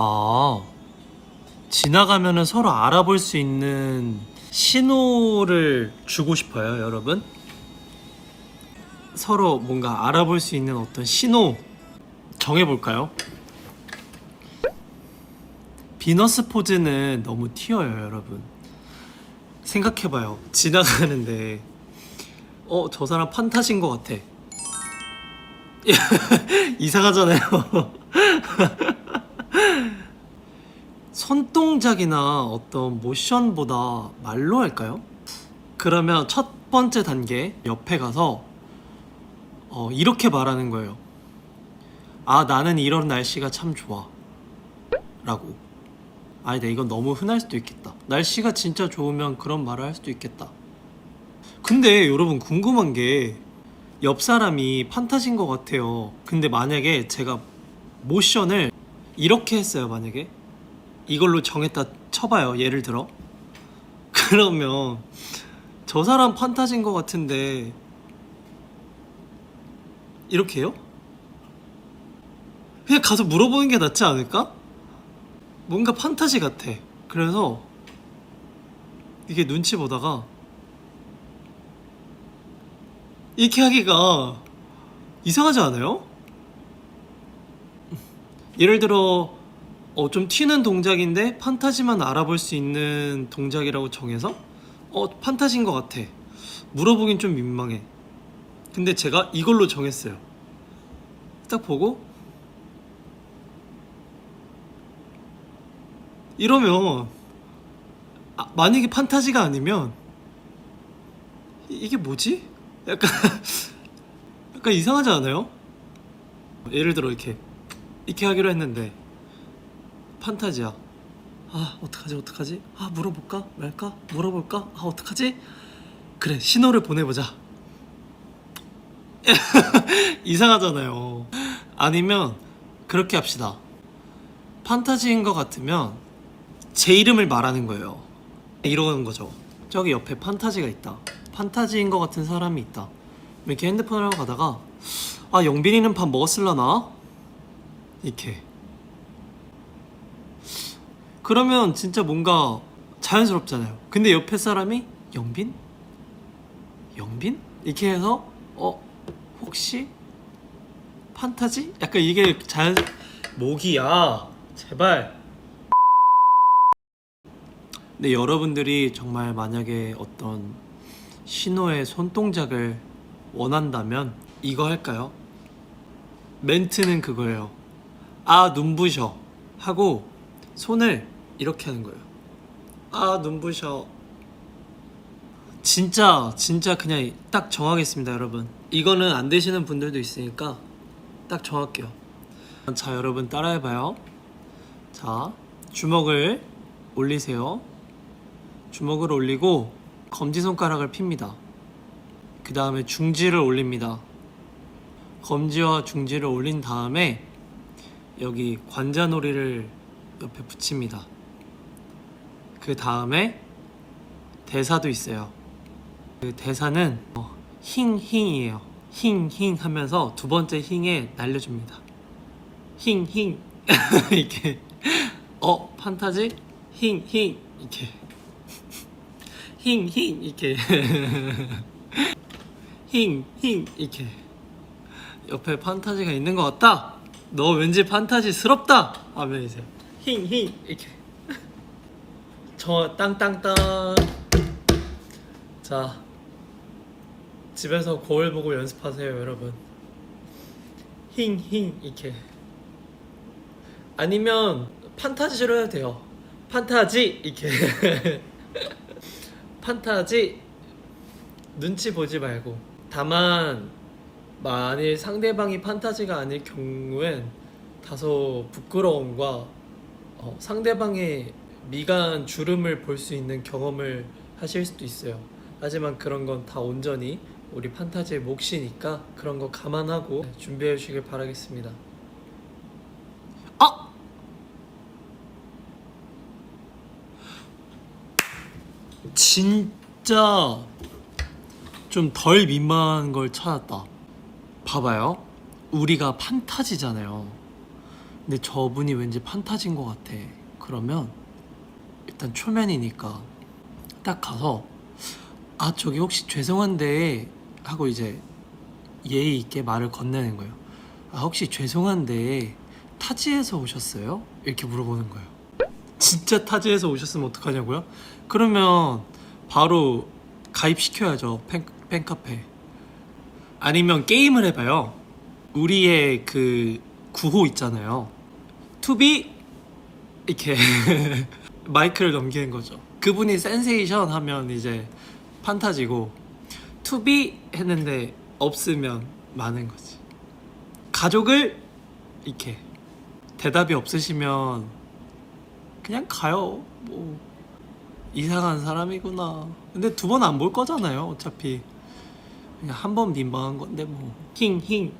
아, 지나가면은 서로 알아볼 수 있는 신호를 주고 싶어요, 여러분. 서로 뭔가 알아볼 수 있는 어떤 신호 정해볼까요? 비너스 포즈는 너무 튀어요, 여러분. 생각해봐요. 지나가는데 저 사람 판타지인 것 같아. 이상하잖아요. 손동작이나 어떤 모션보다 말로 할까요? 그러면 첫 번째 단계 옆에 가서 이렇게 말하는 거예요. 아, 나는 이런 날씨가 참 좋아 라고. 아니다, 이건 너무 흔할 수도 있겠다. 날씨가 진짜 좋으면 그런 말을 할 수도 있겠다. 근데 여러분, 궁금한 게 옆 사람이 판타지인 것 같아요. 근데 만약에 제가 모션을 이렇게 했어요. 만약에 이걸로 정했다 쳐봐요, 예를 들어. 그러면 저 사람 판타지인 것 같은데 이렇게 해요? 그냥 가서 물어보는 게 낫지 않을까? 뭔가 판타지 같아. 그래서 이게 눈치 보다가 이렇게 하기가 이상하지 않아요? 예를 들어 좀 튀는 동작인데 판타지만 알아볼 수 있는 동작이라고 정해서 판타지인 것 같아. 물어보긴 좀 민망해. 근데 제가 이걸로 정했어요. 딱 보고 이러면 만약에 판타지가 아니면 이게 뭐지? 약간 약간 이상하지 않아요? 예를 들어 이렇게 하기로 했는데 판타지야. 아, 어떡하지? 아, 물어볼까 말까? 물어볼까? 아, 어떡하지? 그래, 신호를 보내보자. 이상하잖아요. 아니면 그렇게 합시다. 판타지인 것 같으면 제 이름을 말하는 거예요. 이러는 거죠. 저기 옆에 판타지가 있다. 판타지인 것 같은 사람이 있다. 이렇게 핸드폰을 하고 가다가 아, 영빈이는 밥 먹었을라나? 이렇게. 그러면 진짜 뭔가 자연스럽잖아요. 근데 옆에 사람이 영빈? 영빈? 이렇게 해서 혹시 판타지? 약간 이게 모기야, 제발. 근데 여러분들이 정말 만약에 어떤 신호의 손동작을 원한다면 이거 할까요? 멘트는 그거예요. 아, 눈부셔 하고 손을 이렇게 하는 거예요. 아, 눈부셔. 진짜 그냥 딱 정하겠습니다, 여러분. 이거는 안 되시는 분들도 있으니까 딱 정할게요. 자, 여러분 따라해봐요. 자, 주먹을 올리세요. 주먹을 올리고 검지손가락을 핍니다. 그 다음에 중지를 올립니다. 검지와 중지를 올린 다음에 여기 관자놀이를 옆에 붙입니다. 그 다음에 대사도 있어요. 그 대사는 힝힝이에요. 힝힝 하면서 두 번째 힝에 날려줍니다. 힝힝 이렇게 판타지 힝힝 이렇게 힝힝 이렇게 힝힝 이렇게 옆에 판타지가 있는 것 같다. 너 왠지 판타지스럽다 하면 이제 힝힝 이렇게 저 땅땅땅. 자, 집에서 거울 보고 연습하세요, 여러분. 힝힝 이렇게. 아니면 판타지로 해도 돼요. 판타지 이렇게. 판타지. 눈치 보지 말고. 다만 만일 상대방이 판타지가 아닐 경우엔 다소 부끄러움과 상대방의 미간 주름을 볼 수 있는 경험을 하실 수도 있어요. 하지만 그런 건 다 온전히 우리 판타지의 몫이니까 그런 거 감안하고 준비해 주시길 바라겠습니다. 아! 진짜 좀 덜 민망한 걸 찾았다. 봐봐요. 우리가 판타지잖아요. 근데 저분이 왠지 판타지인 것 같아. 그러면 일단 초면이니까 딱 가서 아 저기 혹시 죄송한데 하고 이제 예의 있게 말을 건네는 거예요. 아 혹시 죄송한데 타지에서 오셨어요? 이렇게 물어보는 거예요. 진짜 타지에서 오셨으면 어떡하냐고요? 그러면 바로 가입시켜야죠. 팬카페. 아니면 게임을 해봐요. 우리의 그 구호 있잖아요. 투비 이렇게 마이크를 넘기는 거죠. 그분이 센세이션 하면 이제 판타지고 투비 했는데 없으면 많은 거지. 가족을 이렇게 대답이 없으시면 그냥 가요. 뭐 이상한 사람이구나. 근데 두 번 안 볼 거잖아요. 어차피 그냥 한 번 민망한 건데 뭐 힝힝